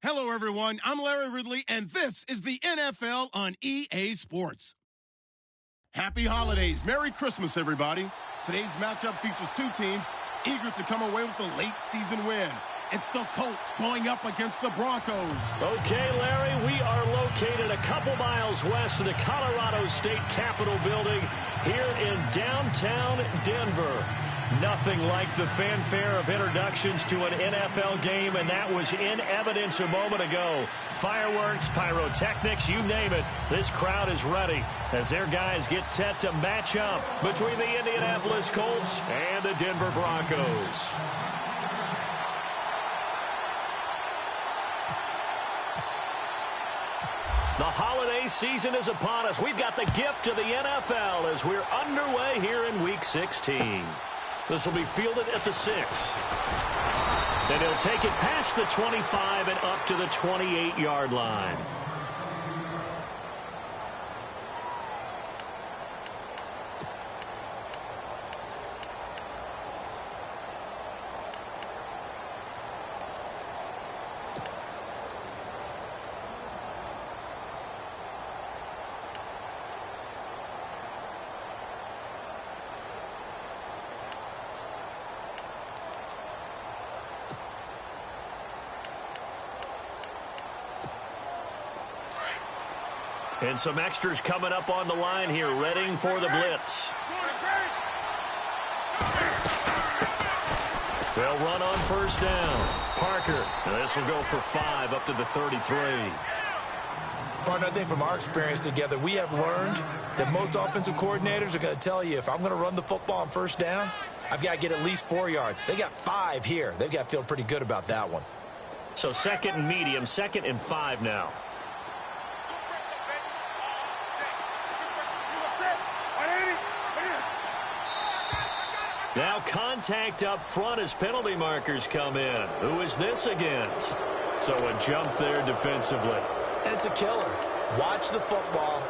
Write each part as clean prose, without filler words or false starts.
Hello, everyone. I'm Larry Ridley, and this is the NFL on EA Sports. Happy holidays. Merry Christmas, everybody. Today's matchup features two teams eager to come away with a late season win. It's the Colts going up against the Broncos. Okay, Larry, we are located a couple miles west of the Colorado State Capitol building here in downtown Denver. Nothing like the fanfare of introductions to an NFL game, and that was in evidence a moment ago. Fireworks, pyrotechnics, you name it. This crowd is ready as their guys get set to match up between the Indianapolis Colts and the Denver Broncos. The holiday season is upon us. We've got the gift of the NFL as we're underway here in Week 16. This will be fielded at the 6. Then he'll take it past the 25 and up to the 28-yard line. And some extras coming up on the line here, readying for the blitz. They'll run on first down. Parker, and this will go for 5 up to the 33. Partner, I think from our experience together, we have learned that most offensive coordinators are going to tell you, if I'm going to run the football on first down, I've got to get at least 4 yards. They got 5 here. They've got to feel pretty good about that one. So second and medium, 2nd and 5 now. Now contact up front as penalty markers come in. Who is this against? So a jump there defensively. And it's a killer. Watch the football.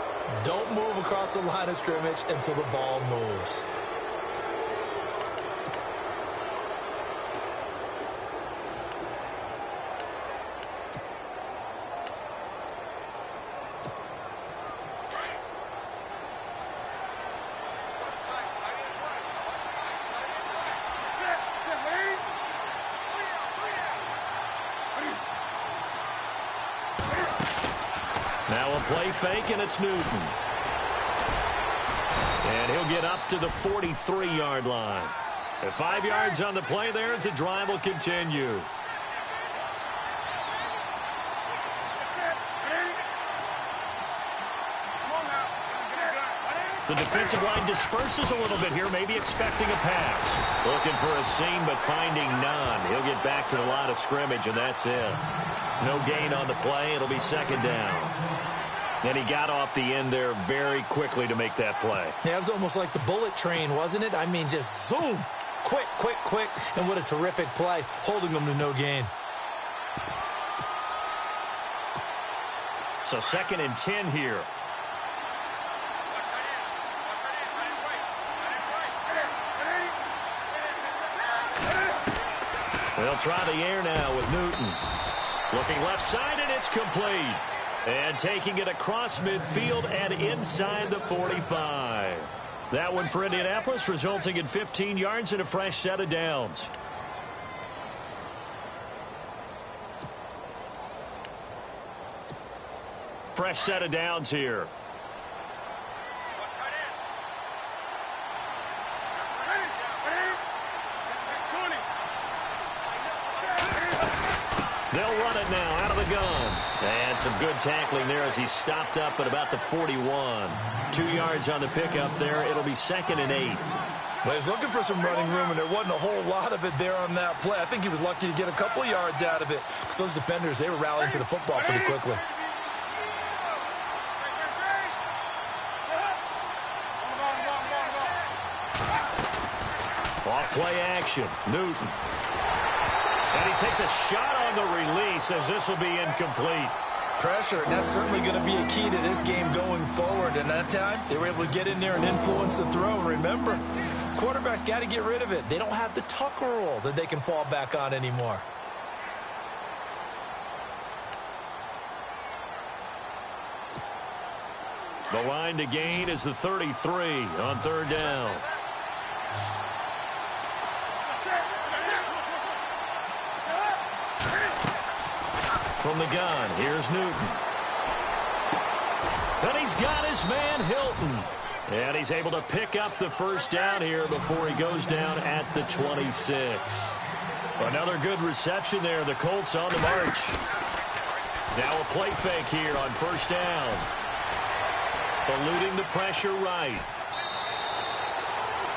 Don't move across the line of scrimmage until the ball moves. Now a play fake, and it's Newton. And he'll get up to the 43-yard line. At 5 yards on the play there as the drive will continue. The defensive line disperses a little bit here, maybe expecting a pass. Looking for a seam, but finding none. He'll get back to the line of scrimmage, and that's it. No gain on the play. It'll be 2nd down. And he got off the end there very quickly to make that play. Yeah, it was almost like the bullet train, wasn't it? I mean, just zoom. Quick, quick, quick. And what a terrific play, holding them to no gain. So 2nd and 10 here. They'll try the air now with Newton. Looking left side, and it's complete. And taking it across midfield and inside the 45. That one for Indianapolis, resulting in 15 yards and a fresh set of downs. Fresh set of downs here. They'll run it now out of the gun. And some good tackling there as he stopped up at about the 41. 2 yards on the pickup there. It'll be 2nd and 8. Well, he was looking for some running room, and there wasn't a whole lot of it there on that play. I think he was lucky to get a couple yards out of it because those defenders, they were rallying to the football pretty quickly. Off play action. Newton. And he takes a shot on the release as this will be incomplete. Pressure, and that's certainly going to be a key to this game going forward. And that time, they were able to get in there and influence the throw. And remember, quarterbacks got to get rid of it. They don't have the Tucker rule that they can fall back on anymore. The line to gain is the 33 on third down. From the gun, here's Newton. And he's got his man, Hilton. And he's able to pick up the first down here before he goes down at the 26. Another good reception there. The Colts on the march. Now a play fake here on first down. Eluding the pressure right.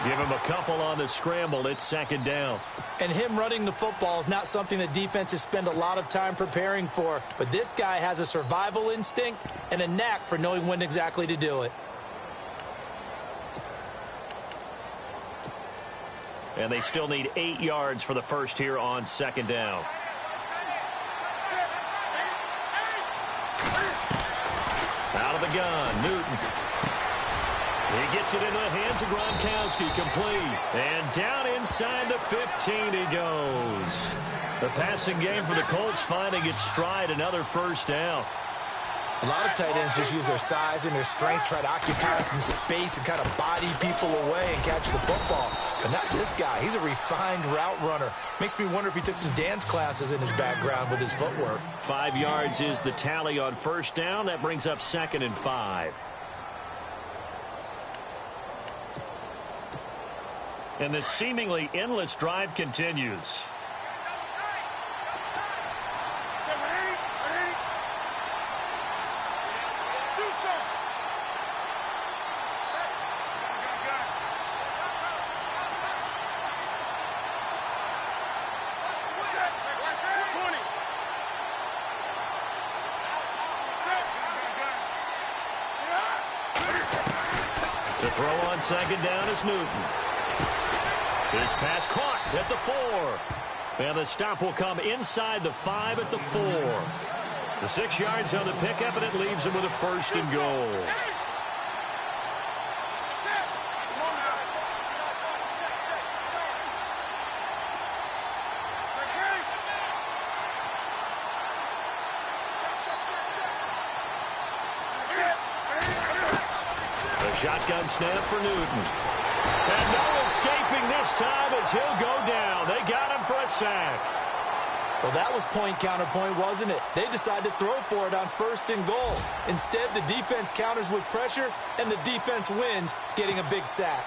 Give him a couple on the scramble. It's second down. And him running the football is not something that defenses spend a lot of time preparing for. But this guy has a survival instinct and a knack for knowing when exactly to do it. And they still need 8 yards for the first here on second down. Out of the gun, Newton. He gets it into the hands of Gronkowski, complete. And down inside the 15 he goes. The passing game for the Colts finding its stride, another first down. A lot of tight ends just use their size and their strength, try to occupy some space and kind of body people away and catch the football. But not this guy. He's a refined route runner. Makes me wonder if he took some dance classes in his background with his footwork. 5 yards is the tally on first down. That brings up 2nd and 5. And the seemingly endless drive continues. To throw on second down is Newton. His pass caught at the 4. And the stop will come inside the 5 at the 4. The 6 yards on the pickup, and it leaves him with a first and goal. The shotgun snap for Newton. And no escaping this time as he'll go down. They got him for a sack. Well, that was point counterpoint, wasn't it? They decided to throw for it on first and goal. Instead, the defense counters with pressure, and the defense wins, getting a big sack.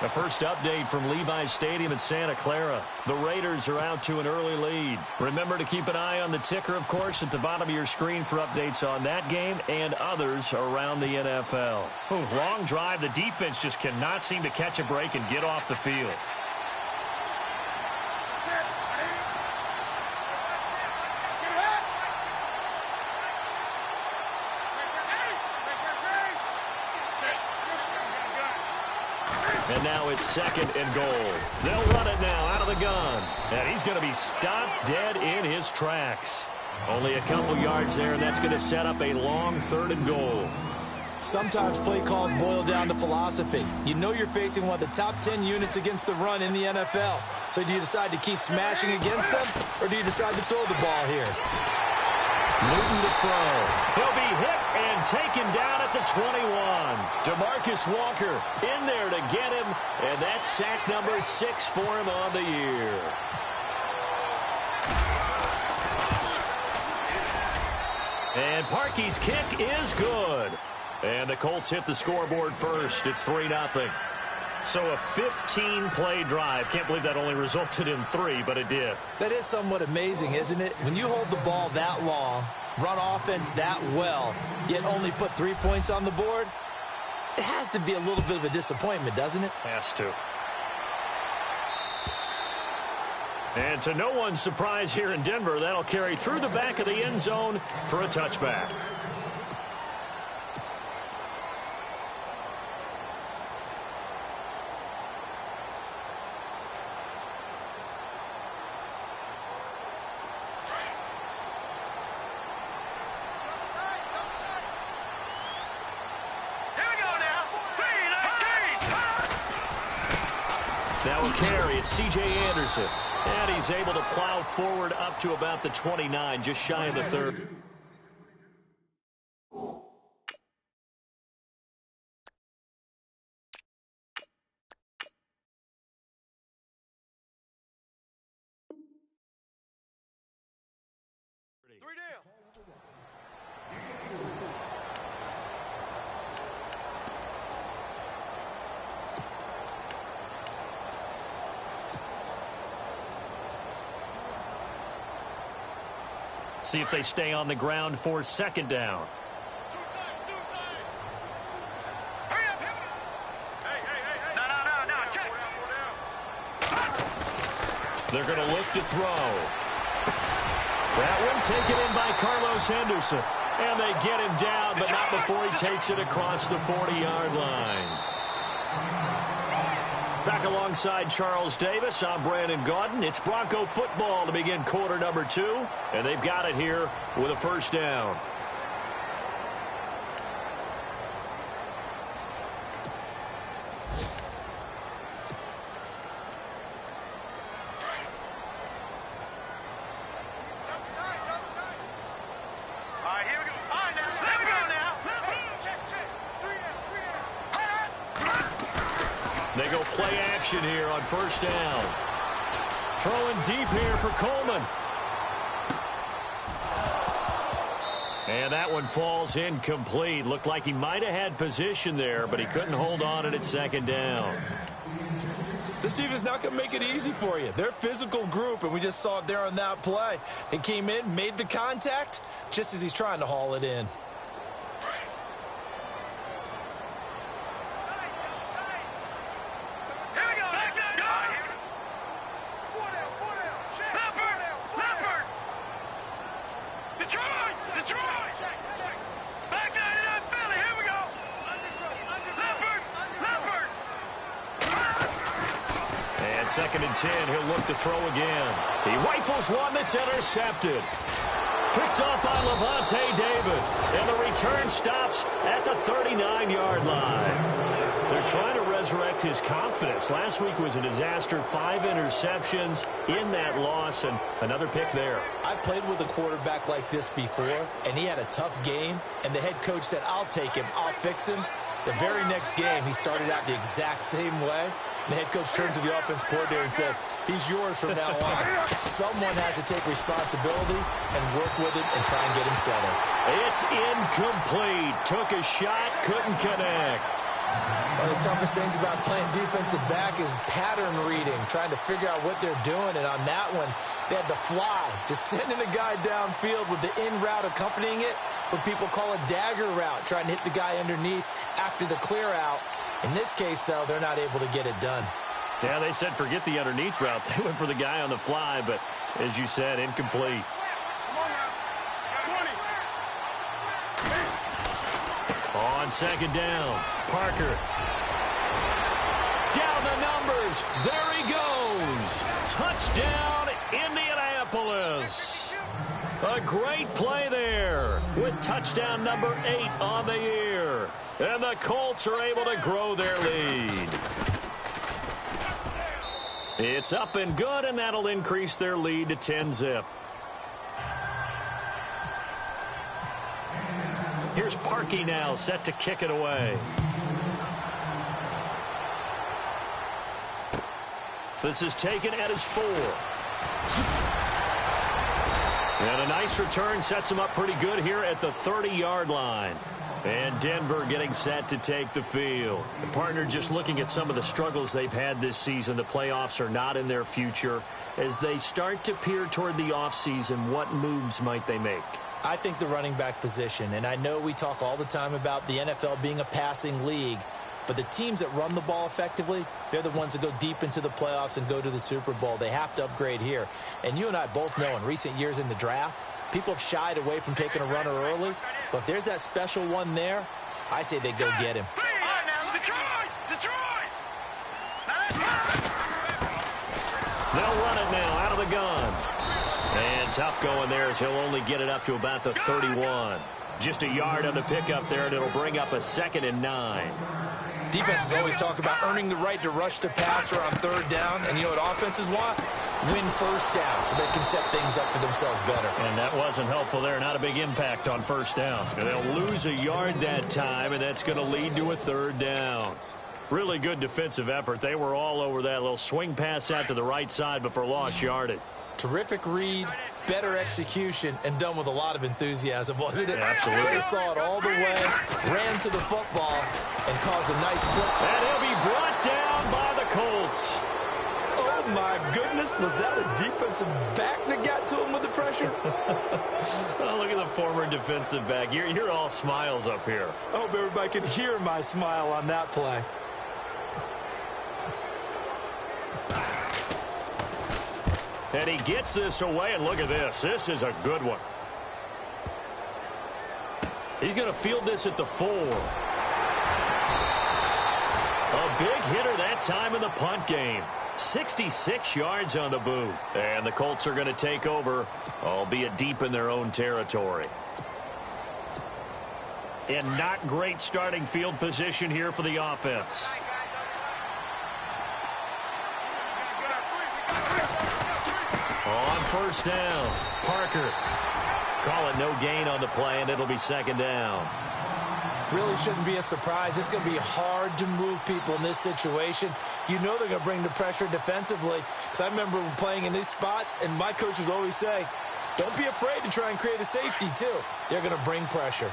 The first update from Levi's Stadium in Santa Clara. The Raiders are out to an early lead. Remember to keep an eye on the ticker, of course, at the bottom of your screen for updates on that game and others around the NFL. Ooh, long drive. The defense just cannot seem to catch a break and get off the field. And now it's 2nd and goal. They'll run it now out of the gun. And he's going to be stopped dead in his tracks. Only a couple yards there, and that's going to set up a long 3rd and goal. Sometimes play calls boil down to philosophy. You know you're facing one of the top 10 units against the run in the NFL. So do you decide to keep smashing against them, or do you decide to throw the ball here? Newton to throw. He'll be hit and taken down at the 21. DeMarcus Walker in there to get him, and that's sack number 6 for him on the year. And Parkey's kick is good. And the Colts hit the scoreboard first. It's 3-0. So a 15-play drive. Can't believe that only resulted in 3, but it did. That is somewhat amazing, isn't it? When you hold the ball that long, run offense that well, yet only put 3 points on the board, it has to be a little bit of a disappointment, doesn't it? Has to. And to no one's surprise here in Denver, that'll carry through the back of the end zone for a touchback. Now a carry, it's C.J. Anderson. And he's able to plow forward up to about the 29, just shy of the 30. See if they stay on the ground for second down. They're going to look to throw. That one taken in by Carlos Henderson. And they get him down, but not before he takes it across the 40-yard line. Back alongside Charles Davis, I'm Brandon Gaudin. It's Bronco football to begin quarter number 2, and they've got it here with a first down. They go play action here on first down. Throwing deep here for Coleman. And that one falls incomplete. Looked like he might have had position there, but he couldn't hold on at second down. This defense is not going to make it easy for you. They're a physical group, and we just saw it there on that play. It came in, made the contact, just as he's trying to haul it in. Second and 10, he'll look to throw again. He rifles one that's intercepted. Picked up by Levante David. And the return stops at the 39-yard line. They're trying to resurrect his confidence. Last week was a disaster. 5 interceptions in that loss, and another pick there. I played with a quarterback like this before, and he had a tough game, and the head coach said, I'll take him, I'll fix him. The very next game, he started out the exact same way. The head coach turned to the offense coordinator and said, he's yours from now on. Someone has to take responsibility and work with him and try and get him settled. It's incomplete. Took a shot, couldn't connect. One of the toughest things about playing defensive back is pattern reading, trying to figure out what they're doing. And on that one, they had the fly, just sending a guy downfield with the in route accompanying it, what people call a dagger route, trying to hit the guy underneath after the clear out. In this case, though, they're not able to get it done. Yeah, they said forget the underneath route. They went for the guy on the fly, but as you said, incomplete. On second down, Parker. Down the numbers. There he goes. Touchdown, Indianapolis. A great play there with touchdown number 8 on the year. And the Colts are able to grow their lead. It's up and good, and that'll increase their lead to 10-zip. Here's Parkey now, set to kick it away. This is taken at his 4. And a nice return sets him up pretty good here at the 30-yard line. And Denver getting set to take the field. The partner just looking at some of the struggles they've had this season. The playoffs are not in their future. As they start to peer toward the offseason, what moves might they make? I think the running back position, and I know we talk all the time about the NFL being a passing league, but the teams that run the ball effectively, they're the ones that go deep into the playoffs and go to the Super Bowl. They have to upgrade here. And you and I both know in recent years in the draft, people have shied away from taking a runner early, but if there's that special one there, I say they go get him. They'll run it now out of the gun. And tough going there as he'll only get it up to about the 31. Just a yard on the pickup there, and it'll bring up a 2nd and 9. Defenses always talk about earning the right to rush the passer on 3rd down, and you know what offenses want? Win first down so they can set things up for themselves better. And that wasn't helpful there. Not a big impact on first down. And they'll lose a yard that time, and that's going to lead to a 3rd down. Really good defensive effort. They were all over that little swing pass out to the right side before lost yardage. Terrific read, better execution, and done with a lot of enthusiasm, wasn't it? Yeah, absolutely. They saw it all the way, ran to the football, and caused a nice play. And he'll be brought down by the Colts. Oh, my goodness. Was that a defensive back that got to him with the pressure? former defensive back. You're all smiles up here. I hope everybody can hear my smile on that play. And he gets this away, and look at this. This is a good one. He's going to field this at the 4. A big hitter that time in the punt game. 66 yards on the boot. And the Colts are going to take over, albeit deep in their own territory. And not great starting field position here for the offense. On first down, Parker. Call it no gain on the play, and it'll be second down. Really shouldn't be a surprise. It's going to be hard to move people in this situation. You know they're going to bring the pressure defensively. Because I remember playing in these spots, and my coaches always say, don't be afraid to try and create a safety, too. They're going to bring pressure.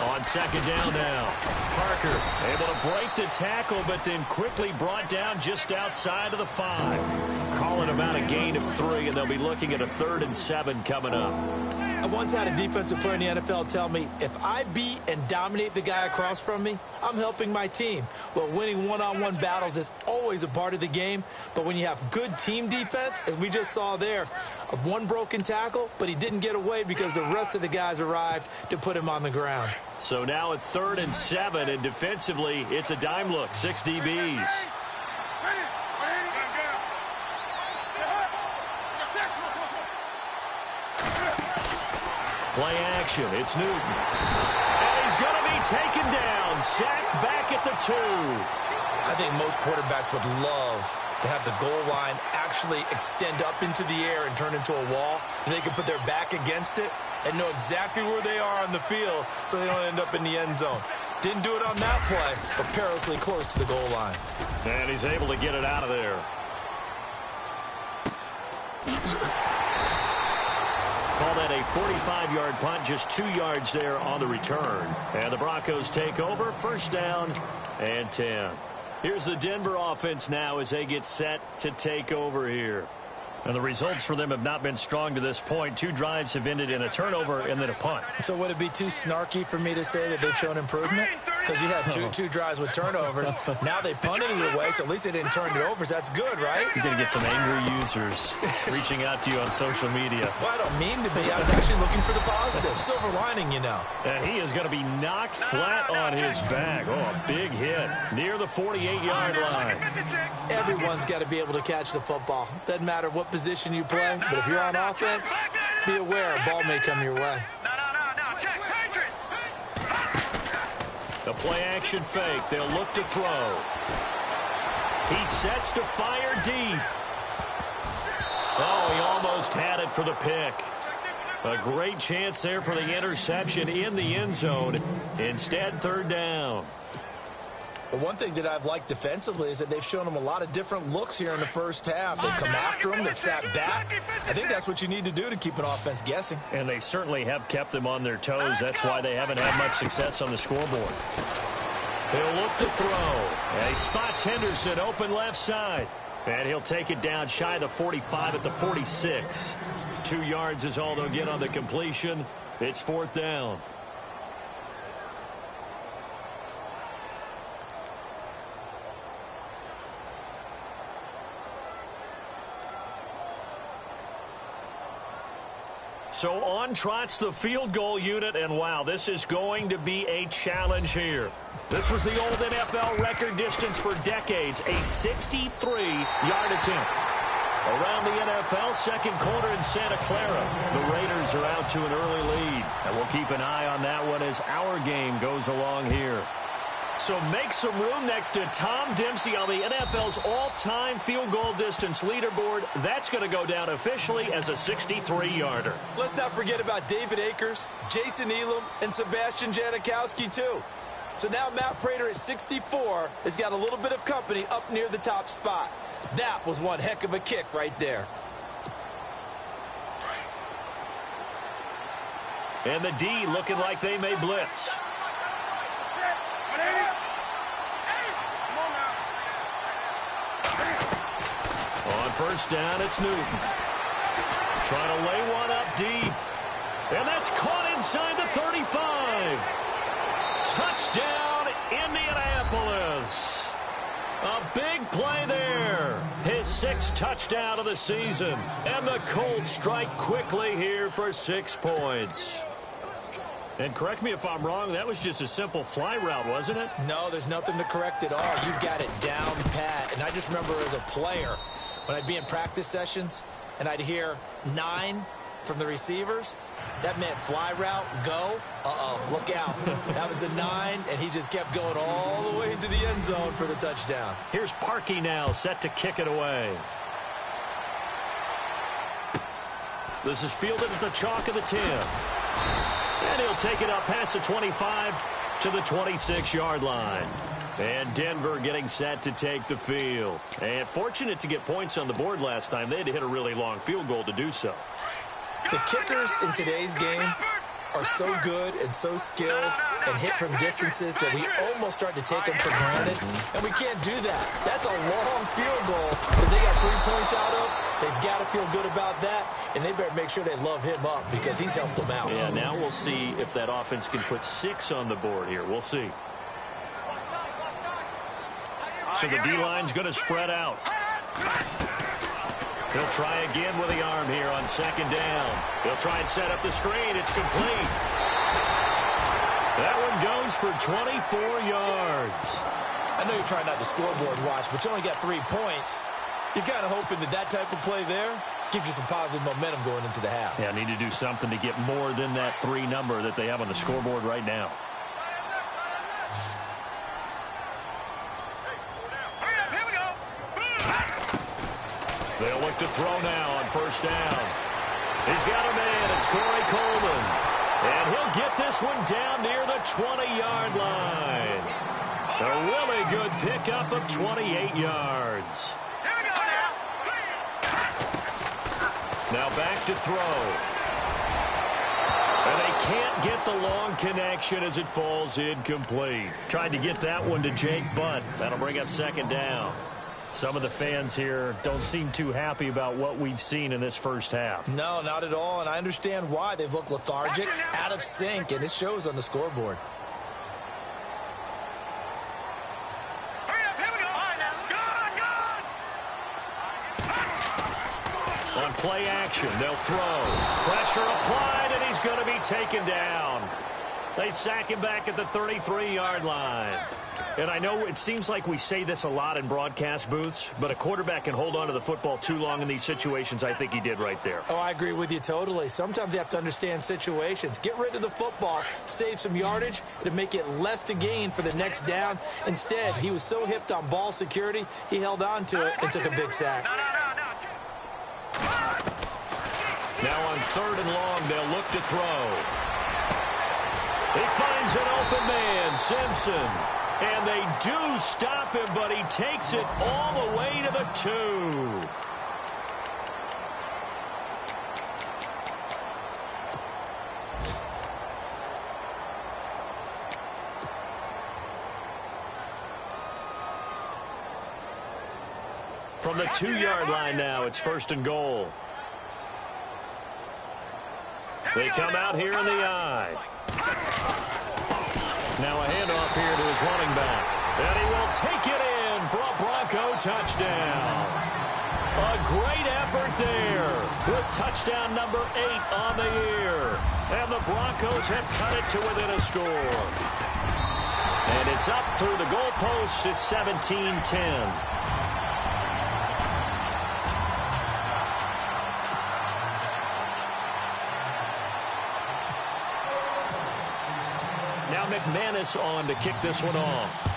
On second down now, Parker able to break the tackle, but then quickly brought down just outside of the 5. Calling about a gain of 3, and they'll be looking at a 3rd and 7 coming up. I once had a defensive player in the NFL tell me, if I beat and dominate the guy across from me, I'm helping my team. Well, winning one-on-one battles is always a part of the game, but when you have good team defense, as we just saw there, one broken tackle, but he didn't get away because the rest of the guys arrived to put him on the ground. So now a 3rd and 7, and defensively, it's a dime look, 6 DBs. Play action, it's Newton. And he's going to be taken down, sacked back at the 2. I think most quarterbacks would love to have the goal line actually extend up into the air and turn into a wall, and they can put their back against it and know exactly where they are on the field so they don't end up in the end zone. Didn't do it on that play, but perilously close to the goal line. And he's able to get it out of there. Call that a 45-yard punt, just 2 yards there on the return. And the Broncos take over, first down and 10. Here's the Denver offense now as they get set to take over here. And the results for them have not been strong to this point. 2 drives have ended in a turnover and then a punt. So would it be too snarky for me to say that they've shown improvement? Because you had two drives with turnovers. Now they punted it away, so at least they didn't turn it over. So that's good, right? You're going to get some angry users reaching out to you on social media. Well, I don't mean to be. I was actually looking for the positive. Silver lining, you know. And he is going to be knocked flat on his back. Oh, a big hit near the 48-yard line. Everyone's got to be able to catch the football. Doesn't matter what position you play, but if you're on offense, be aware a ball may come your way. The play-action fake. They'll look to throw. He sets to fire deep. Oh, he almost had it for the pick. A great chance there for the interception in the end zone. Instead, third down. But one thing that I've liked defensively is that they've shown them a lot of different looks here in the first half. They've come after them. They've sat back. I think that's what you need to do to keep an offense guessing. And they certainly have kept them on their toes. That's why they haven't had much success on the scoreboard. He'll look to throw. And he spots Henderson open left side. And he'll take it down shy of the 45 at the 46. 2 yards is all they'll get on the completion. It's fourth down. So on trots the field goal unit, and wow, this is going to be a challenge here. This was the old NFL record distance for decades, a 63-yard attempt. Around the NFL, second quarter in Santa Clara. The Raiders are out to an early lead, and we'll keep an eye on that one as our game goes along here. So make some room next to Tom Dempsey on the NFL's all-time field goal distance leaderboard. That's going to go down officially as a 63-yarder. Let's not forget about David Akers, Jason Elam, and Sebastian Janikowski, too. So now Matt Prater at 64 has got a little bit of company up near the top spot. That was one heck of a kick right there. And the D looking like they may blitz. first down, it's Newton. Trying to lay one up deep. And that's caught inside the 35. Touchdown, Indianapolis. A big play there. His 6th touchdown of the season. And the Colts strike quickly here for 6 points. And correct me if I'm wrong, that was just a simple fly route, wasn't it? No, there's nothing to correct at all. You've got it down pat. And I just remember as a player, when I'd be in practice sessions, and I'd hear 9 from the receivers, that meant fly route, go. Look out. That was the 9, and he just kept going all the way into the end zone for the touchdown. Here's Parkey now, set to kick it away. This is fielded at the chalk of the 10. And he'll take it up past the 25 to the 26-yard line. And Denver getting set to take the field. And fortunate to get points on the board last time. They had to hit a really long field goal to do so. The kickers in today's game are so good and so skilled and hit from distances that we almost start to take them for granted. And we can't do that. That's a long field goal that they got 3 points out of. They've got to feel good about that, and they better make sure they love him up because he's helped them out. Yeah, now we'll see if that offense can put 6 on the board here. We'll see. So the D-line's going to spread out. He'll try again with the arm here on 2nd down. He'll try and set up the screen. It's complete. That one goes for 24 yards. I know you're trying not to scoreboard watch, but you only got 3 points. You're kind of hoping that that type of play there gives you some positive momentum going into the half. Yeah, need to do something to get more than that 3 number that they have on the scoreboard right now. They'll look to throw now on 1st down. He's got a man. It's Corey Coleman. And he'll get this one down near the 20-yard line. A really good pickup of 28 yards. Now back to throw. And they can't get the long connection as it falls incomplete. Tried to get that one to Jake Butt. That'll bring up 2nd down. Some of the fans here don't seem too happy about what we've seen in this first half. No, not at all, and I understand why. They've looked lethargic, out of sync, and it shows on the scoreboard. On play action, they'll throw. Pressure applied, and he's going to be taken down. They sack him back at the 33-yard line. And I know it seems like we say this a lot in broadcast booths, but a quarterback can hold on to the football too long in these situations. I think he did right there. Oh, I agree with you totally. Sometimes you have to understand situations. Get rid of the football, save some yardage to make it less to gain for the next down. Instead, he was so hipped on ball security, he held on to it and took a big sack. Now on 3rd and long, they'll look to throw. He finds an open man, Simpson. And they do stop him, but he takes it all the way to the 2. From the 2-yard line now, it's 1st and goal. They come out here in the I. Now a handoff here to his running back. And he will take it in for a Bronco touchdown. A great effort there with touchdown number 8 on the year. And the Broncos have cut it to within a score. And it's up through the goalposts. It's 17-10. Now McManus on to kick this one off.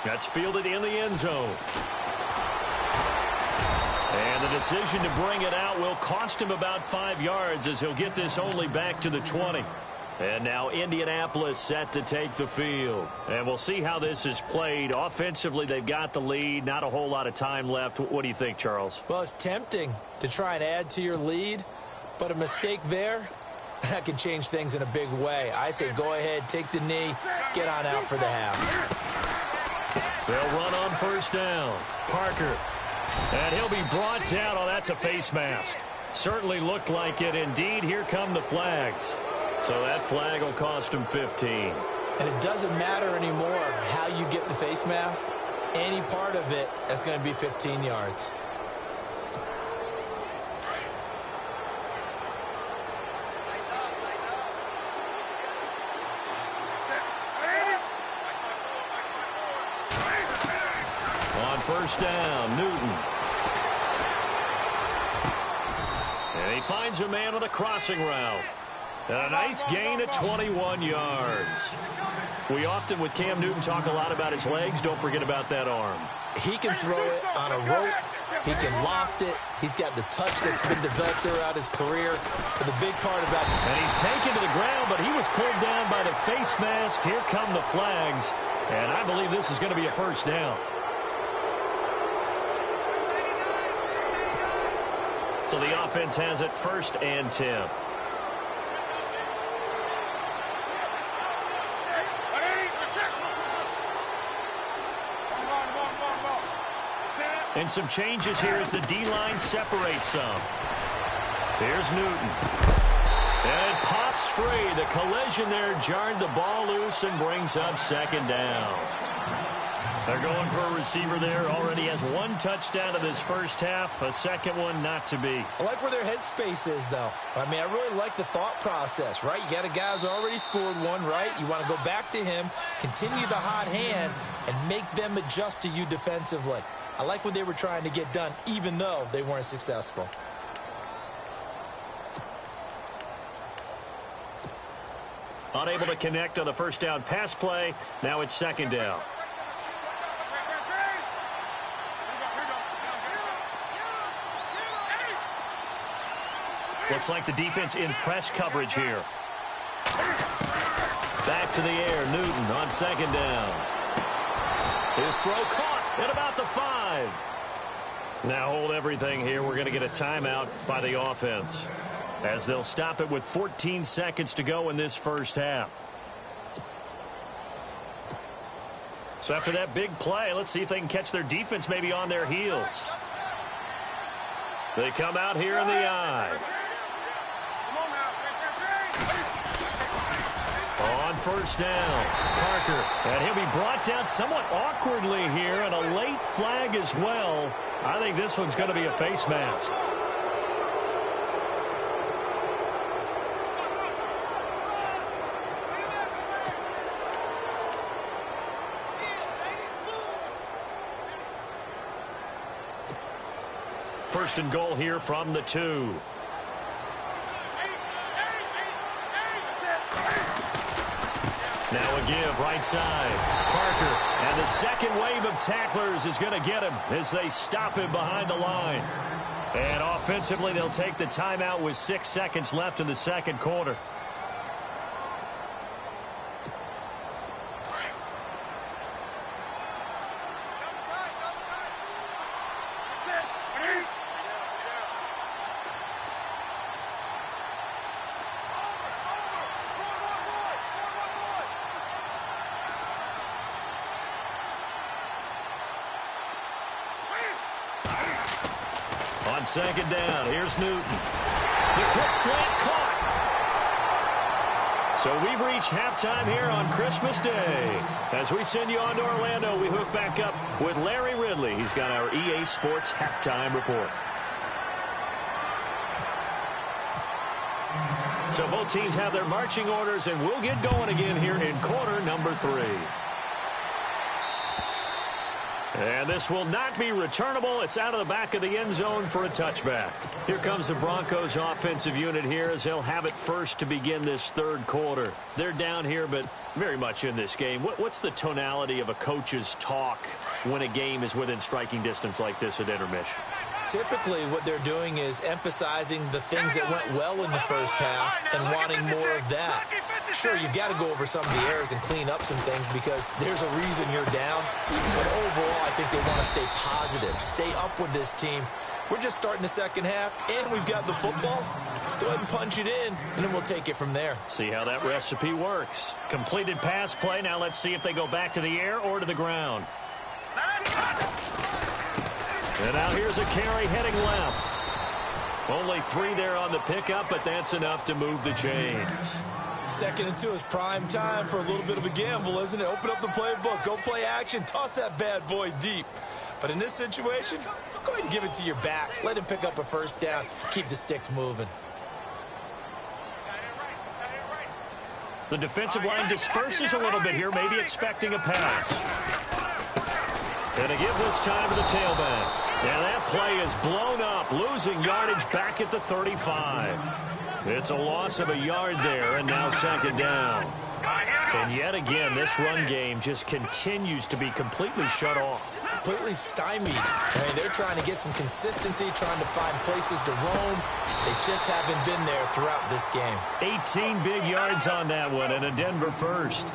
That's fielded in the end zone. And the decision to bring it out will cost him about 5 yards as he'll get this only back to the 20. And now Indianapolis set to take the field. And we'll see how this is played. Offensively, they've got the lead. Not a whole lot of time left. What do you think, Charles? Well, it's tempting to try and add to your lead, but a mistake there, that can change things in a big way. I say go ahead, take the knee, get on out for the half. They'll run on first down. Parker. And he'll be brought down. Oh, that's a face mask. Certainly looked like it. Indeed, here come the flags. So that flag will cost him 15. And it doesn't matter anymore how you get the face mask. Any part of it is going to be 15 yards. On first down, Newton. And he finds a man on a crossing route. And a nice gain at 21 yards. We often, with Cam Newton, talk a lot about his legs. Don't forget about that arm. He can throw it on a rope. He can loft it. He's got the touch that's been developed throughout his career. But the big part about it. And he's taken to the ground, but he was pulled down by the face mask. Here come the flags. And I believe this is going to be a first down. So the offense has it 1st and 10. And some changes here as the D-line separates some. Here's Newton. And it pops free. The collision there jarred the ball loose and brings up 2nd down. They're going for a receiver there. Already has 1 touchdown in this first half. A second one not to be. I like where their headspace is, though. I mean, I really like the thought process, right? You got a guy who's already scored one, right? You want to go back to him, continue the hot hand, and make them adjust to you defensively. I like what they were trying to get done, even though they weren't successful. Unable to connect on the first down pass play. Now it's 2nd down. Looks like the defense in press coverage here. Back to the air, Newton on 2nd down. His throw caught at about the 5. Now hold everything here. We're going to get a timeout by the offense, as they'll stop it with 14 seconds to go in this first half. So after that big play, let's see if they can catch their defense maybe on their heels. They come out here in the eye. On first down, Parker, and he'll be brought down somewhat awkwardly here, and a late flag as well. I think this one's going to be a face mask. First and goal here from the 2. Now a give right side. Parker, and the second wave of tacklers is going to get him as they stop him behind the line. And offensively, they'll take the timeout with 6 seconds left in the second quarter. On 2nd down, here's Newton. The quick slant caught. So we've reached halftime here on Christmas Day. As we send you on to Orlando, we hook back up with Larry Ridley. He's got our EA Sports halftime report. So both teams have their marching orders, and we'll get going again here in quarter number 3. And this will not be returnable. It's out of the back of the end zone for a touchback. Here comes the Broncos offensive unit here as they'll have it first to begin this third quarter. They're down here, but very much in this game. What's the tonality of a coach's talk when a game is within striking distance like this at intermission? Typically, what they're doing is emphasizing the things that went well in the first half and wanting more of that. Sure, you've got to go over some of the errors and clean up some things because there's a reason you're down. But overall, I think they want to stay positive, stay up with this team. We're just starting the second half, and we've got the football. Let's go ahead and punch it in, and then we'll take it from there. See how that recipe works. Completed pass play. Now let's see if they go back to the air or to the ground. And now here's a carry heading left. Only 3 there on the pickup, but that's enough to move the chains. 2nd and 2 is prime time for a little bit of a gamble, isn't it? Open up the playbook, go play action, toss that bad boy deep. But in this situation, go ahead and give it to your back. Let him pick up a first down. Keep the sticks moving. The defensive line disperses a little bit here, maybe expecting a pass. And a give this time to the tailback. And that play is blown up, losing yardage back at the 35. It's a loss of a yard there, and now 2nd down. And yet again, this run game just continues to be completely shut off. Completely stymied. I mean, they're trying to get some consistency, trying to find places to roam. They just haven't been there throughout this game. 18 big yards on that one, and a Denver first.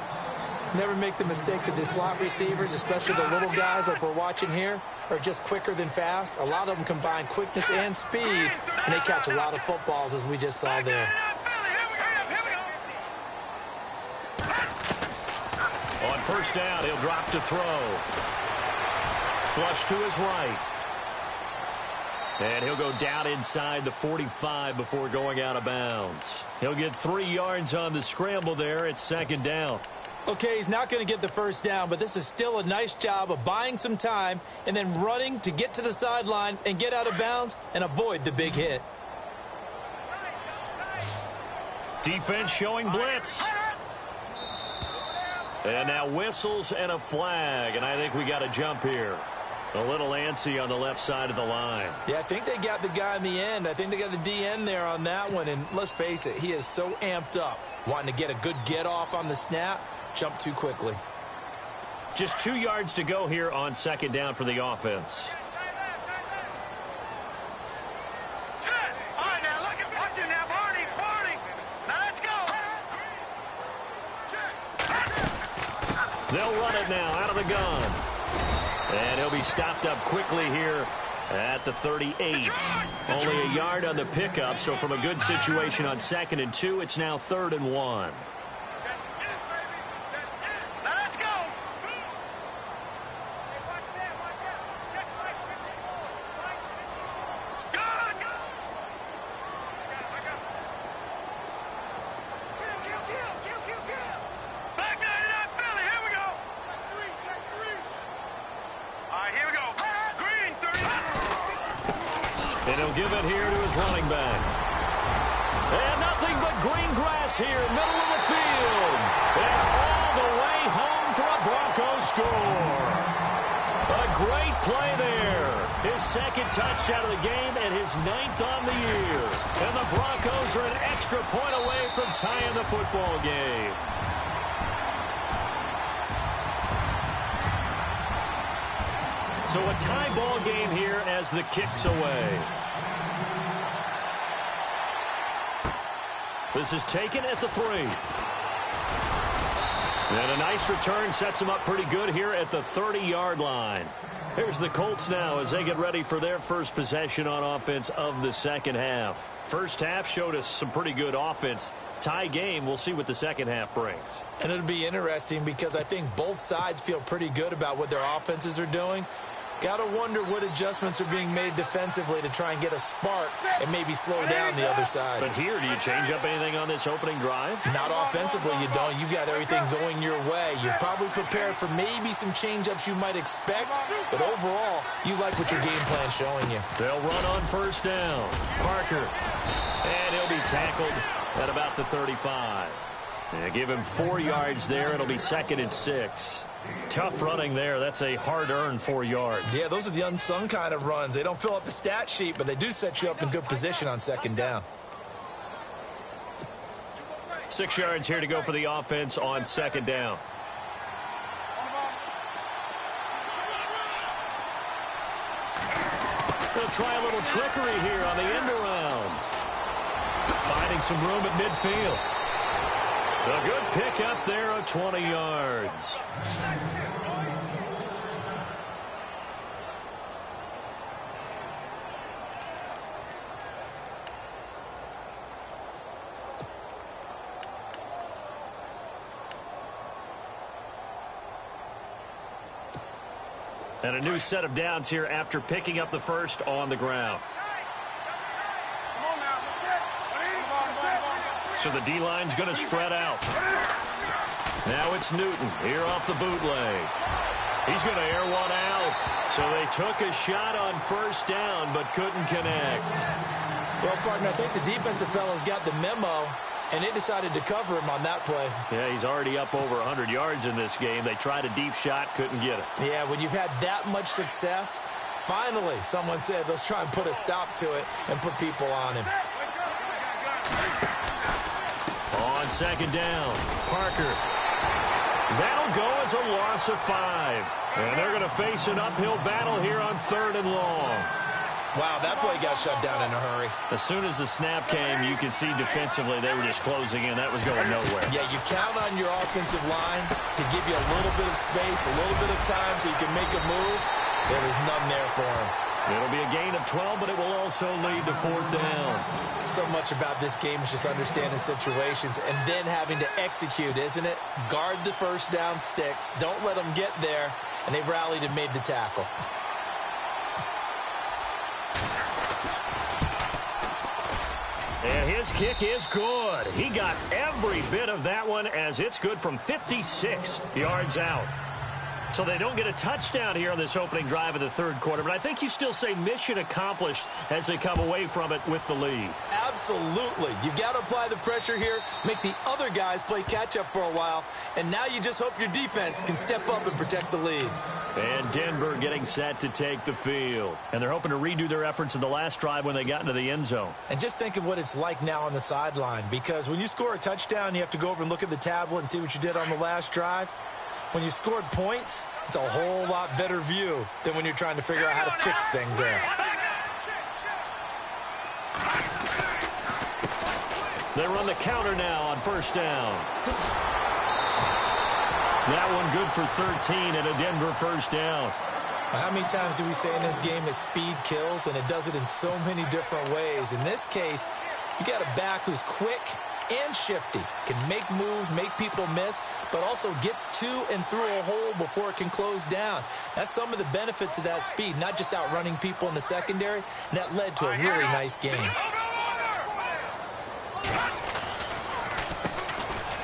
Never make the mistake that the slot receivers, especially the little guys like we're watching here, are just quicker than fast. A lot of them combine quickness and speed, and they catch a lot of footballs, as we just saw there. On 1st down, he'll drop to throw. Flush to his right. And he'll go down inside the 45 before going out of bounds. He'll get 3 yards on the scramble there. It's 2nd down. Okay, he's not going to get the first down, but this is still a nice job of buying some time and then running to get to the sideline and get out of bounds and avoid the big hit. Defense showing blitz. And now whistles and a flag, and I think we got a jump here. A little antsy on the left side of the line. Yeah, I think they got the guy in the end. I think they got the DN there on that one, and let's face it, he is so amped up, wanting to get a good get-off on the snap. Jump too quickly. Just 2 yards to go here on 2nd down for the offense. All right, now look at watch it now, Barney. Now let's go. They'll run it now out of the gun. And he'll be stopped up quickly here at the 38. Only a yard on the pickup, so from a good situation on 2nd and 2, it's now 3rd and 1. And he'll give it here to his running back. And nothing but green grass here, middle of the field. And all the way home for a Broncos score. A great play there. His 2nd touchdown of the game and his 9th on the year. And the Broncos are an extra point away from tying the football game. So a tie ball game here as the kick's away. This is taken at the 3. And a nice return sets him up pretty good here at the 30-yard line. Here's the Colts now as they get ready for their first possession on offense of the 2nd half. First half showed us some pretty good offense. Tie game, we'll see what the 2nd half brings. And it'll be interesting because I think both sides feel pretty good about what their offenses are doing. Got to wonder what adjustments are being made defensively to try and get a spark and maybe slow down the other side. But here, do you change up anything on this opening drive? Not offensively, you don't. You got everything going your way. You've probably prepared for maybe some change-ups you might expect, but overall, you like what your game plan's showing you. They'll run on 1st down. Parker. And he'll be tackled at about the 35. And give him 4 yards there. It'll be 2nd and 6. Tough running there. That's a hard-earned 4 yards. Yeah, those are the unsung kind of runs. They don't fill up the stat sheet, but they do set you up in good position on 2nd down. 6 yards here to go for the offense on 2nd down. They'll try a little trickery here on the end around. Finding some room at midfield. A good pick up there of 20 yards. And a new set of downs here after picking up the first on the ground. So the D-line's going to spread out. Now it's Newton here off the bootleg. He's going to air one out. So they took a shot on first down but couldn't connect. Well, partner, I think the defensive fellas got the memo, and they decided to cover him on that play. Yeah, he's already up over 100 yards in this game. They tried a deep shot, couldn't get it. Yeah, when you've had that much success, finally someone said, let's try and put a stop to it and put people on him. On second down, Parker. That'll go as a loss of 5. And they're going to face an uphill battle here on 3rd and long. Wow, that play got shut down in a hurry. As soon as the snap came, you could see defensively they were just closing in. That was going nowhere. Yeah, you count on your offensive line to give you a little bit of space, a little bit of time so you can make a move. There was none there for him. It'll be a gain of 12, but it will also lead to 4th down. So much about this game is just understanding situations and then having to execute, isn't it? Guard the first down sticks. Don't let them get there. And they rallied and made the tackle. And his kick is good. He got every bit of that one as it's good from 56 yards out. So they don't get a touchdown here on this opening drive of the 3rd quarter, but I think you still say mission accomplished as they come away from it with the lead. Absolutely. You've got to apply the pressure here, make the other guys play catch-up for a while, and now you just hope your defense can step up and protect the lead. And Denver getting set to take the field. And they're hoping to redo their efforts in the last drive when they got into the end zone. And just think of what it's like now on the sideline, because when you score a touchdown, you have to go over and look at the tablet and see what you did on the last drive. When you scored points, it's a whole lot better view than when you're trying to figure out how to fix things there. They run the counter now on first down. That one good for 13 and a Denver first down. How many times do we say in this game that speed kills, and it does it in so many different ways? In this case, you got a back who's quick and shifty, can make moves, make people miss, but also gets to and through a hole before it can close down. That's some of the benefits of that speed, not just outrunning people in the secondary, and that led to a really nice game.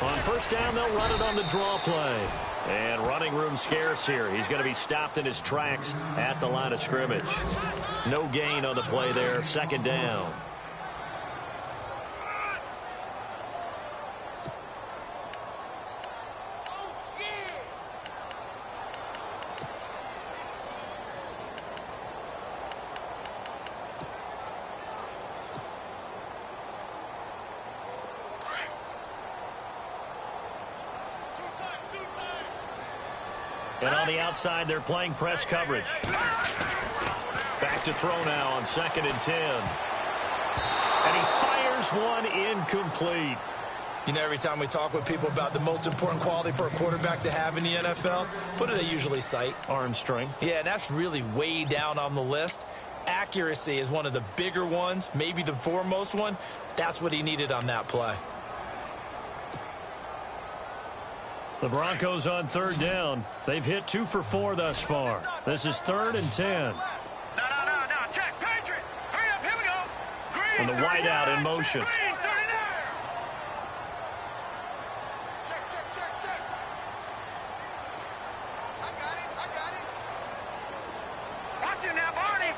On first down, they'll run it on the draw play. And running room scarce here. He's going to be stopped in his tracks at the line of scrimmage. No gain on the play there, 2nd down. And on the outside, they're playing press coverage. Back to throw now on 2nd and 10. And he fires one incomplete. You know, every time we talk with people about the most important quality for a quarterback to have in the NFL, what do they usually cite? Arm strength. Yeah, and that's really way down on the list. Accuracy is one of the bigger ones, maybe the foremost one. That's what he needed on that play. The Broncos on 3rd down. They've hit 2 for 4 thus far. This is 3rd and 10. No. Check, Patriot. Hurry up, here we go. And the wideout in motion. Green, 39. Check. I got it. Watch it now, Barney.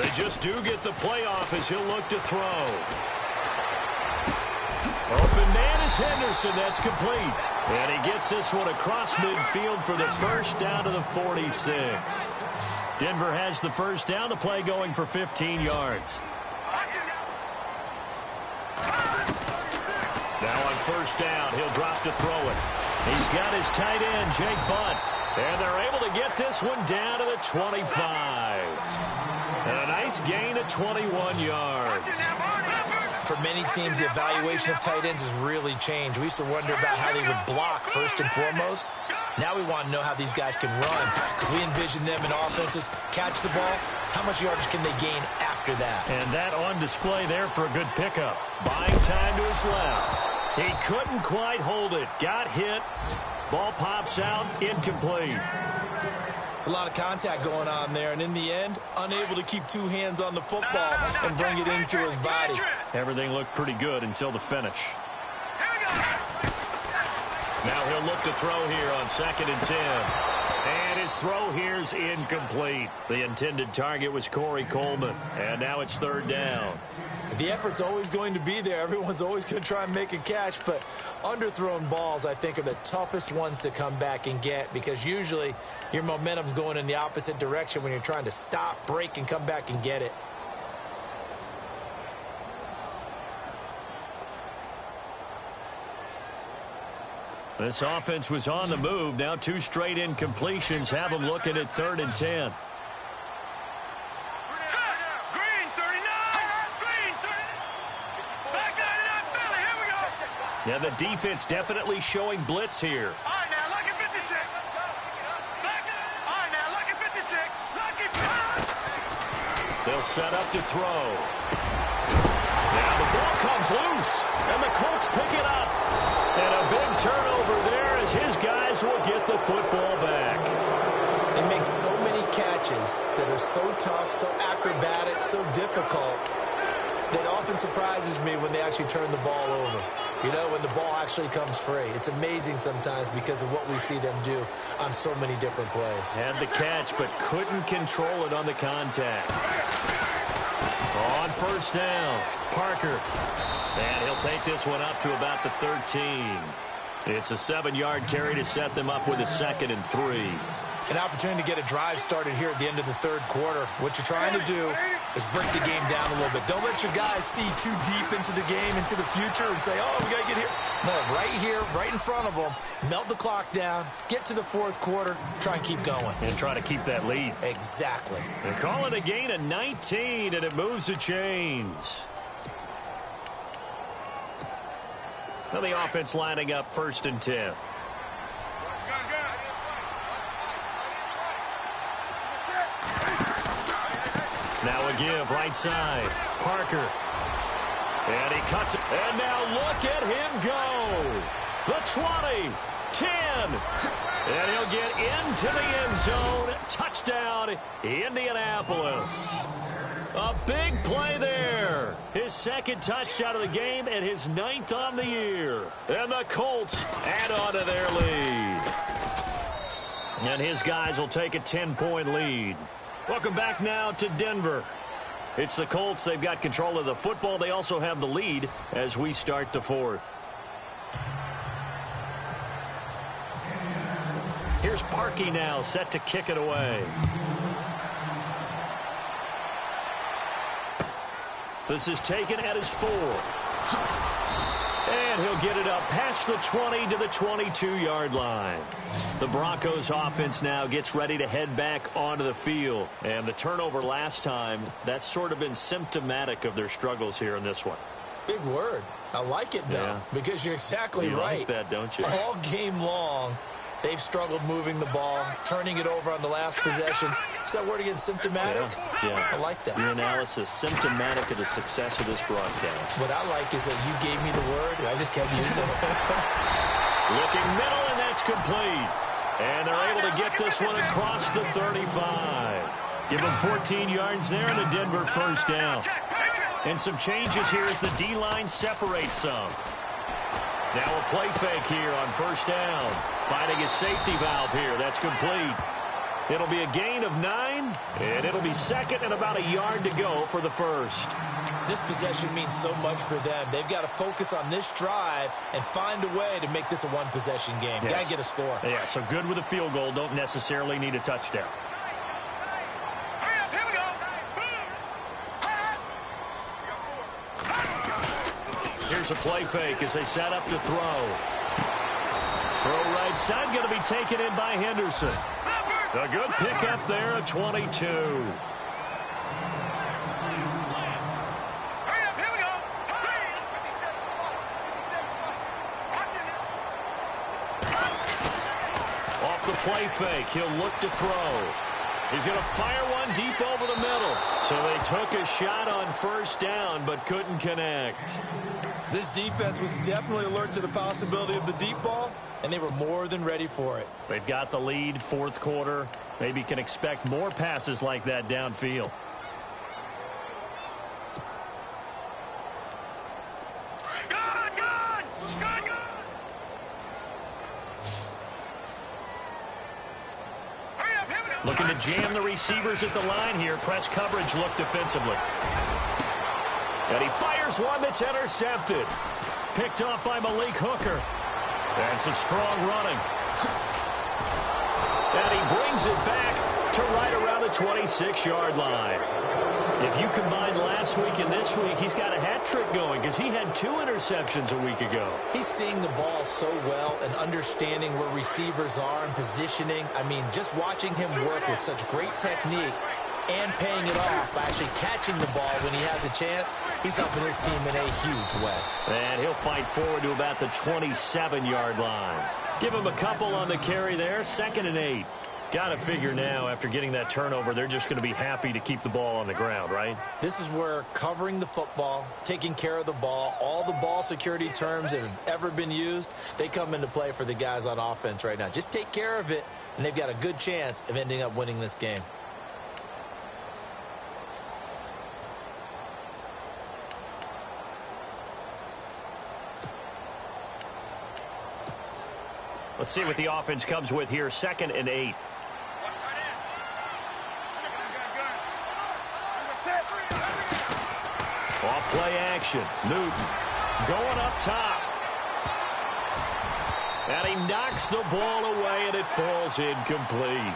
They just do get the playoff as he'll look to throw. Open man is Henderson. That's complete. And he gets this one across midfield for the first down to the 46. Denver has the first down. The play going for 15 yards. Now on first down, he'll drop to throw it. He's got his tight end, Jake Butt. And they're able to get this one down to the 25. And a nice gain of 21 yards. For many teams, the evaluation of tight ends has really changed. We used to wonder about how they would block first and foremost. Now we want to know how these guys can run, because we envision them in offenses catch the ball. How much yardage can they gain after that? And that on display there for a good pickup. Buying time to his left. He couldn't quite hold it. Got hit. Ball pops out. Incomplete. It's a lot of contact going on there, and in the end, unable to keep two hands on the football and bring it into his body. Everything looked pretty good until the finish. Now he'll look to throw here on 2nd and 10. And his throw here's incomplete. The intended target was Corey Coleman, and now it's 3rd down. The effort's always going to be there. Everyone's always going to try and make a catch, but underthrown balls, I think, are the toughest ones to come back and get because usually your momentum's going in the opposite direction when you're trying to stop, break, and come back and get it. This offense was on the move. Now 2 straight incompletions have them looking at 3rd and 10. Yeah, the defense definitely showing blitz here. All right, now, lucky 56. All right, now, lucky 56. Lucky 5. They'll set up to throw. Now the ball comes loose, and the Colts pick it up. And a big turnover there as his guys will get the football back. They make so many catches that are so tough, so acrobatic, so difficult, that often surprises me when they actually turn the ball over. You know, when the ball actually comes free. It's amazing sometimes because of what we see them do on so many different plays. Had the catch, but couldn't control it on the contact. On 1st down, Parker. And he'll take this one up to about the 13. It's a 7-yard carry to set them up with a 2nd and 3. An opportunity to get a drive started here at the end of the 3rd quarter. What you're trying to do is break the game down a little bit. Don't let your guys see too deep into the game, into the future, and say, oh, we got to get here. No, right here, right in front of them, melt the clock down, get to the 4th quarter, try and keep going. And try to keep that lead. Exactly. They call it a gain of 19, and it moves the chains. Now the offense lining up 1st and 10. Now a give, right side. Parker. And he cuts it. And now look at him go. The 20, 10. And he'll get into the end zone. Touchdown, Indianapolis. A big play there. His 2nd touchdown of the game and his 9th on the year. And the Colts add on to their lead. And his guys will take a 10-point lead. Welcome back now to Denver. It's the Colts. They've got control of the football. They also have the lead as we start the 4th. Here's Parkey now, set to kick it away. This is taken at his 4. And he'll get it up past the 20 to the 22-yard line. The Broncos offense now gets ready to head back onto the field. And the turnover last time, that's sort of been symptomatic of their struggles here in this one. Big word. I like it, though, because you're exactly right. You like that, don't you? All game long, they've struggled moving the ball, turning it over on the last possession. Is that word again, symptomatic? Yeah. I like that. Your analysis, symptomatic of the success of this broadcast. What I like is that you gave me the word, and I just kept using it. Looking middle, and that's complete. And they're able to get this one across the 35. Give them 14 yards there and a Denver 1st down. And some changes here as the D-line separates some. Now a play fake here on 1st down. Finding his safety valve here. That's complete. It'll be a gain of 9, and it'll be 2nd and about a yard to go for the 1st. This possession means so much for them. They've got to focus on this drive and find a way to make this a one-possession game. Yes. Got to get a score. Yeah, so good with a field goal. Don't necessarily need a touchdown. Hurry up, here we go. Here's a play fake as they set up to throw. Throw right side, going to be taken in by Henderson. A good pickup there at 22. Hurry up, here we go. Off the play fake, he'll look to throw. He's going to fire one deep over the middle. So they took a shot on first down, but couldn't connect. This defense was definitely alert to the possibility of the deep ball, and they were more than ready for it. They've got the lead, fourth quarter. Maybe can expect more passes like that downfield. Looking to jam the receivers at the line here. Press coverage look defensively. And he fires one that's intercepted. Picked off by Malik Hooker. And some strong running. And he brings it back to right around the 26-yard line. If you combine last week and this week, he's got a hat trick going because he had 2 interceptions a week ago. He's seeing the ball so well and understanding where receivers are and positioning. I mean, just watching him work with such great technique and paying it off by actually catching the ball when he has a chance, he's helping his team in a huge way. And he'll fight forward to about the 27-yard line. Give him a couple on the carry there, 2nd and 8. Got to figure now, after getting that turnover, they're just going to be happy to keep the ball on the ground, right? This is where covering the football, taking care of the ball, all the ball security terms that have ever been used, they come into play for the guys on offense right now. Just take care of it, and they've got a good chance of ending up winning this game. Let's see what the offense comes with here, 2nd and 8. Off play action. Newton going up top. And he knocks the ball away, and it falls incomplete.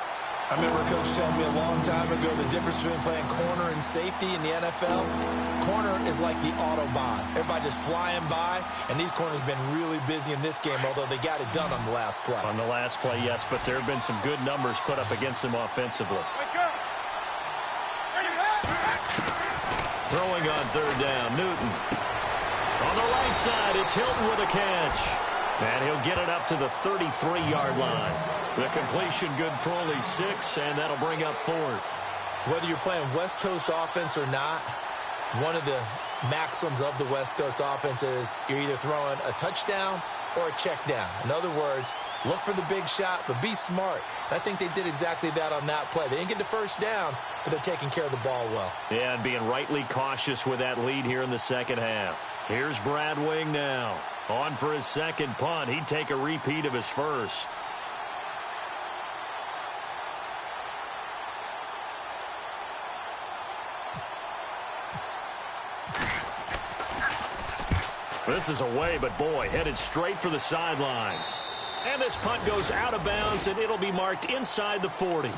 I remember Coach telling me a long time ago the difference between playing corner and safety in the NFL. Corner is like the Autobahn. Everybody just flying by, and these corners have been really busy in this game, although they got it done on the last play. On the last play, yes, but there have been some good numbers put up against them offensively. Throwing on 3rd down, Newton. On the right side, it's Hilton with a catch. And he'll get it up to the 33-yard line. The completion good for only 6, and that'll bring up 4th. Whether you're playing West Coast offense or not, one of the maxims of the West Coast offense is you're either throwing a touchdown or a check down. In other words, look for the big shot, but be smart. I think they did exactly that on that play. They didn't get the first down, but they're taking care of the ball well. Yeah, and being rightly cautious with that lead here in the second half. Here's Brad Wing now. On for his 2nd punt. He'd take a repeat of his first. This is away, but boy, headed straight for the sidelines. And this punt goes out of bounds, and it'll be marked inside the 40.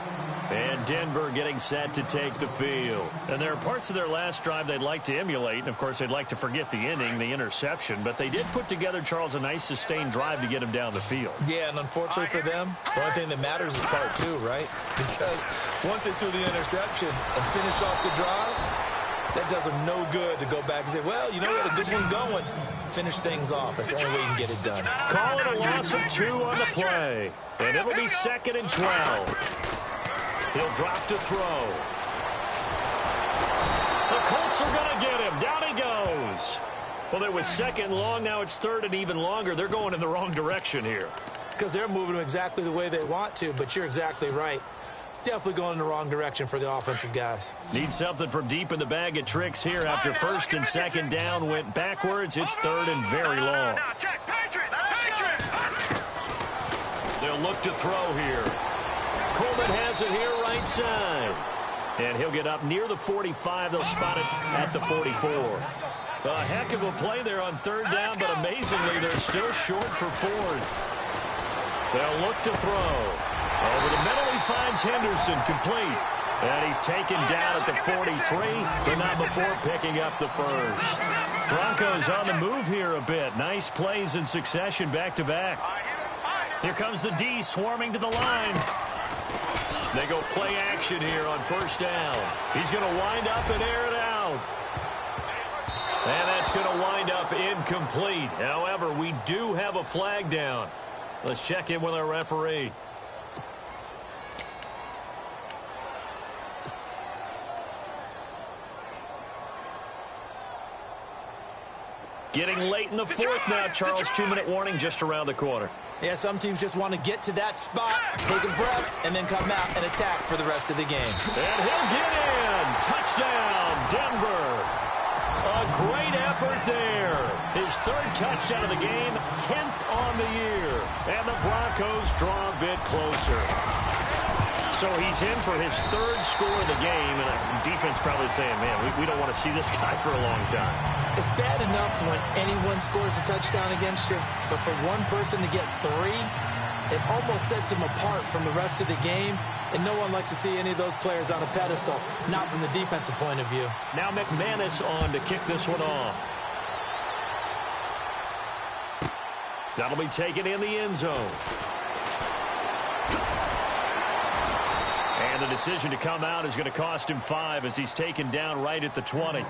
And Denver getting set to take the field. And there are parts of their last drive they'd like to emulate. And, of course, they'd like to forget the inning, the interception. But they did put together, Charles, a nice sustained drive to get him down the field. Yeah, and unfortunately for them, the only thing that matters is part 2, right? Because once they threw the interception and finished off the drive, that does them no good to go back and say, well, you know, we had a good one going. Finish things off. That's the only way you can get it done. Call it a loss of 2 on the play. And it'll be 2nd and 12. He'll drop to throw. The Colts are going to get him. Down he goes. Well, it was 2nd long. Now it's 3rd and even longer. They're going in the wrong direction here. Because they're moving exactly the way they want to, but you're exactly right. Definitely going in the wrong direction for the offensive guys. Need something from deep in the bag of tricks here after 1st and 2nd down went backwards. It's 3rd and very long. They'll look to throw here. Coleman has it here right side. And he'll get up near the 45. They'll spot it at the 44. A heck of a play there on 3rd down, but amazingly they're still short for 4th. They'll look to throw. Over the middle, he finds Henderson complete. And he's taken down at the 43, but not before picking up the first. Broncos on the move here a bit. Nice plays in succession back-to-back. Here comes the D swarming to the line. They go play action here on 1st down. He's going to wind up and air it out. And that's going to wind up incomplete. However, we do have a flag down. Let's check in with our referee. Getting late in the fourth now, Charles. 2-minute warning just around the corner. Yeah, some teams just want to get to that spot, take a breath, and then come out and attack for the rest of the game. And he'll get in. Touchdown, Denver. A great effort there. His third touchdown of the game, 10th on the year. And the Broncos draw a bit closer. So he's in for his third score of the game, and defense probably saying, man, we don't want to see this guy for a long time. It's bad enough when anyone scores a touchdown against you, but for one person to get 3, it almost sets him apart from the rest of the game, and no one likes to see any of those players on a pedestal, not from the defensive point of view. Now McManus on to kick this one off. That'll be taken in the end zone. And the decision to come out is going to cost him 5 as he's taken down right at the 20.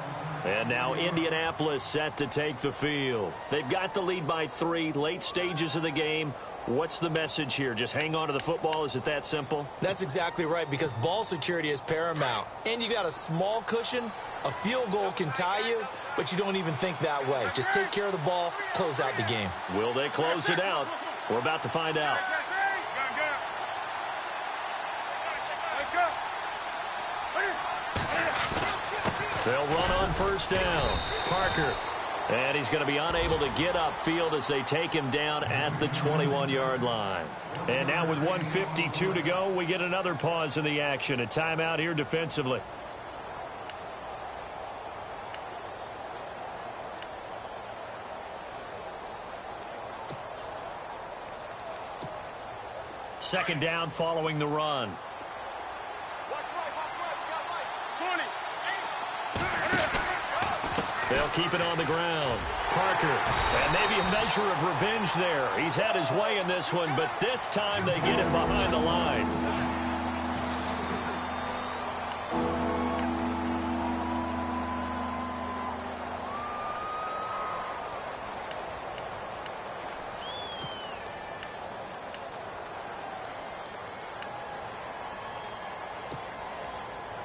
And now Indianapolis set to take the field. They've got the lead by 3, late stages of the game. What's the message here? Just hang on to the football? Is it that simple? That's exactly right, because ball security is paramount. And you got a small cushion. A field goal can tie you, but you don't even think that way. Just take care of the ball, close out the game. Will they close it out? We're about to find out. They'll run on first down. Parker. And he's going to be unable to get upfield as they take him down at the 21-yard line. And now with 1:52 to go, we get another pause in the action. A timeout here defensively. Second down following the run. They'll keep it on the ground. Parker, and maybe a measure of revenge there. He's had his way in this one, but this time they get him behind the line.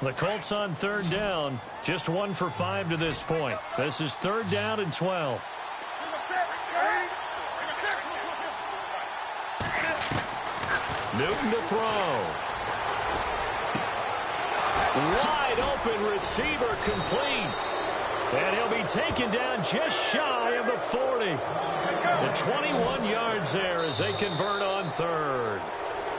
The Colts on third down, just 1 for 5 to this point. This is third down and 12. Newton to throw. Wide open receiver complete. And he'll be taken down just shy of the 40. The 21 yards there as they convert on third.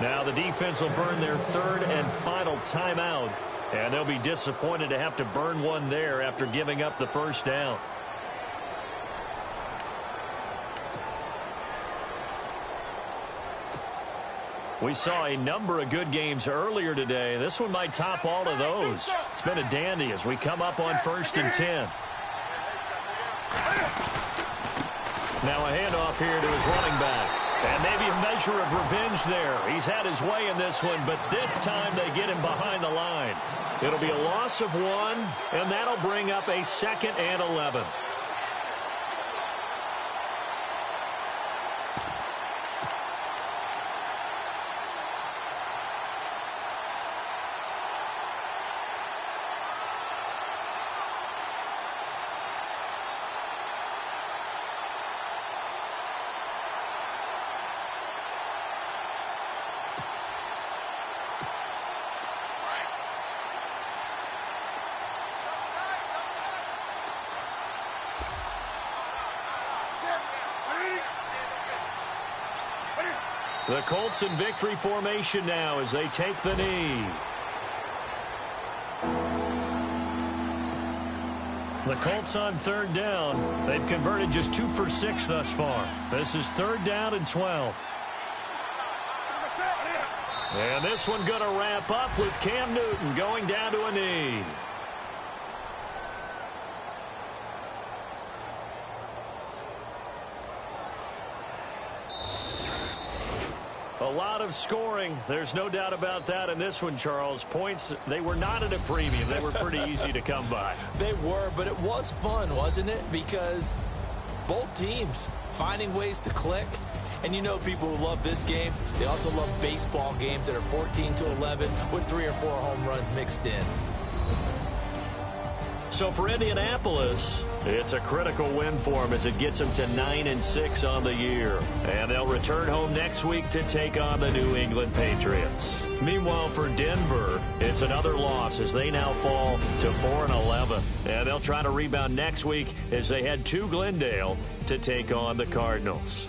Now the defense will burn their third and final timeout. And they'll be disappointed to have to burn one there after giving up the first down. We saw a number of good games earlier today. This one might top all of those. It's been a dandy as we come up on 1st and 10. Now a handoff here to his running back. And maybe a measure of revenge there. He's had his way in this one, but this time they get him behind the line. It'll be a loss of 1, and that'll bring up a 2nd and 11. The Colts in victory formation now as they take the knee. The Colts on third down. They've converted just 2 for 6 thus far. This is third down and 12. And this one going to wrap up with Cam Newton going down to a knee. A lot of scoring. There's no doubt about that in this one, Charles. Points, they were not at a premium. They were pretty easy to come by. They were, but it was fun, wasn't it? Because both teams finding ways to click. And you know people who love this game, they also love baseball games that are 14-11 with 3 or 4 home runs mixed in. So So for Indianapolis, it's a critical win for them as it gets them to 9-6 on the year. And they'll return home next week to take on the New England Patriots. Meanwhile, for Denver, it's another loss as they now fall to 4-11. And they'll try to rebound next week as they head to Glendale to take on the Cardinals.